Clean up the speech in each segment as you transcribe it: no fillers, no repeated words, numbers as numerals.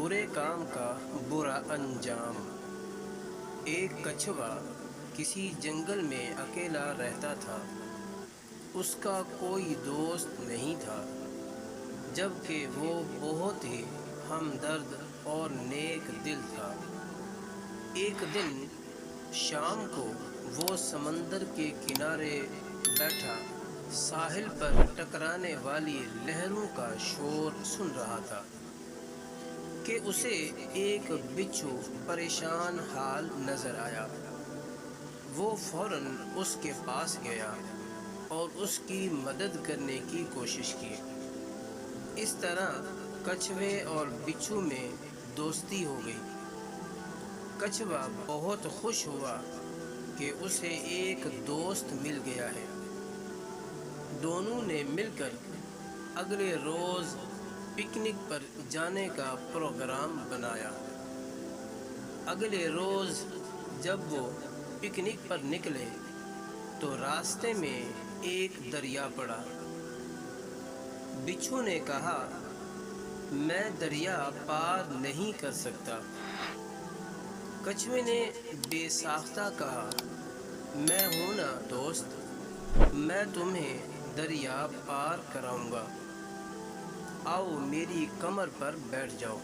برے کام کا برا انجام۔ ایک کچھوا کسی جنگل میں اکیلا رہتا تھا۔ اس کا کوئی دوست نہیں تھا، جبکہ وہ بہت ہی ہمدرد اور نیک دل تھا۔ ایک دن شام کو وہ سمندر کے کنارے بیٹھا ساحل پر ٹکرانے والی لہروں کا شور سن رہا تھا کہ اسے ایک بچھو پریشان حال نظر آیا۔ وہ فوراً اس کے پاس گیا اور اس کی مدد کرنے کی کوشش کی۔ اس طرح کچھوے اور بچھو میں دوستی ہو گئی۔ کچھوا بہت خوش ہوا کہ اسے ایک دوست مل گیا ہے۔ دونوں نے مل کر اگلے روز پکنک پر جانے کا پروگرام بنایا۔ اگلے روز جب وہ پکنک پر نکلے تو راستے میں ایک دریا پڑا۔ بچھو نے کہا، میں دریا پار نہیں کر سکتا۔ کچھوے نے بے ساختہ کہا، میں ہوں نا دوست، میں تمہیں دریا پار کراؤں گا، آؤ میری کمر پر بیٹھ جاؤ۔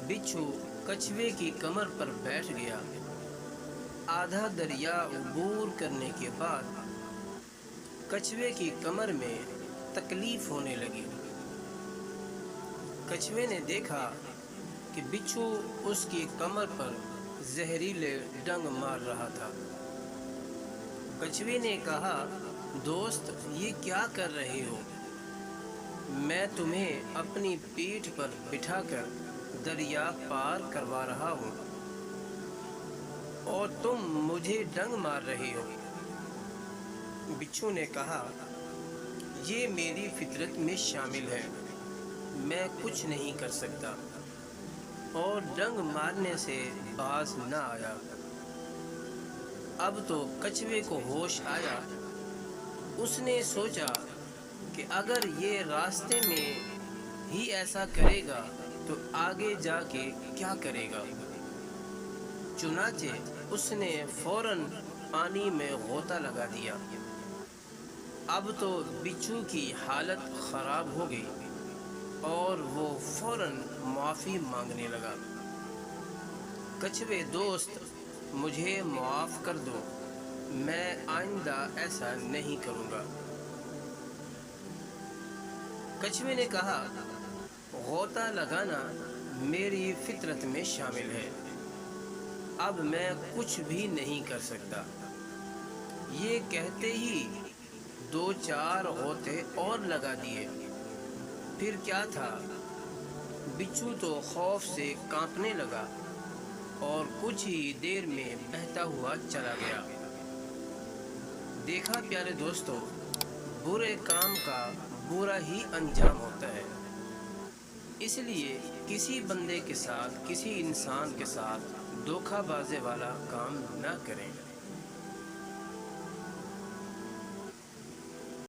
بچھو کچھوے کی کمر پر بیٹھ گیا۔ آدھا دریا عبور کرنے کے بعد کچھوے کی کمر میں تکلیف ہونے لگی۔ کچھوے نے دیکھا کہ بچھو اس کی کمر پر زہریلے ڈنگ مار رہا تھا۔ کچھوے نے کہا، دوست یہ کیا کر رہے ہو؟ میں تمہیں اپنی پیٹھ پر بٹھا کر دریا پار کروا رہا ہوں اور تم مجھے ڈنگ مار رہے ہو۔ بچھو نے کہا، یہ میری فطرت میں شامل ہے، میں کچھ نہیں کر سکتا، اور ڈنگ مارنے سے باز نہ آیا۔ اب تو کچھوے کو ہوش آیا۔ اس نے سوچا کہ اگر یہ راستے میں ہی ایسا کرے گا تو آگے جا کے کیا کرے گا؟ چنانچہ اس نے فوراً پانی میں غوطہ لگا دیا۔ اب تو بچھو کی حالت خراب ہو گئی اور وہ فوراً معافی مانگنے لگا۔ کچھوے دوست، مجھے معاف کر دو، میں آئندہ ایسا نہیں کروں گا۔ کچھوے نے کہا، غوطہ لگانا میری فطرت میں شامل ہے، اب میں کچھ بھی نہیں کر سکتا۔ یہ کہتے ہی دو چار غوطے اور لگا دیے۔ پھر کیا تھا، بچھو تو خوف سے کانپنے لگا اور کچھ ہی دیر میں بہتا ہوا چلا گیا۔ دیکھا پیارے دوستو، برے کام کا برا ہی انجام ہوتا ہے۔ اس لیے کسی بندے کے ساتھ، کسی انسان کے ساتھ دھوکہ بازی والا کام نہ کریں۔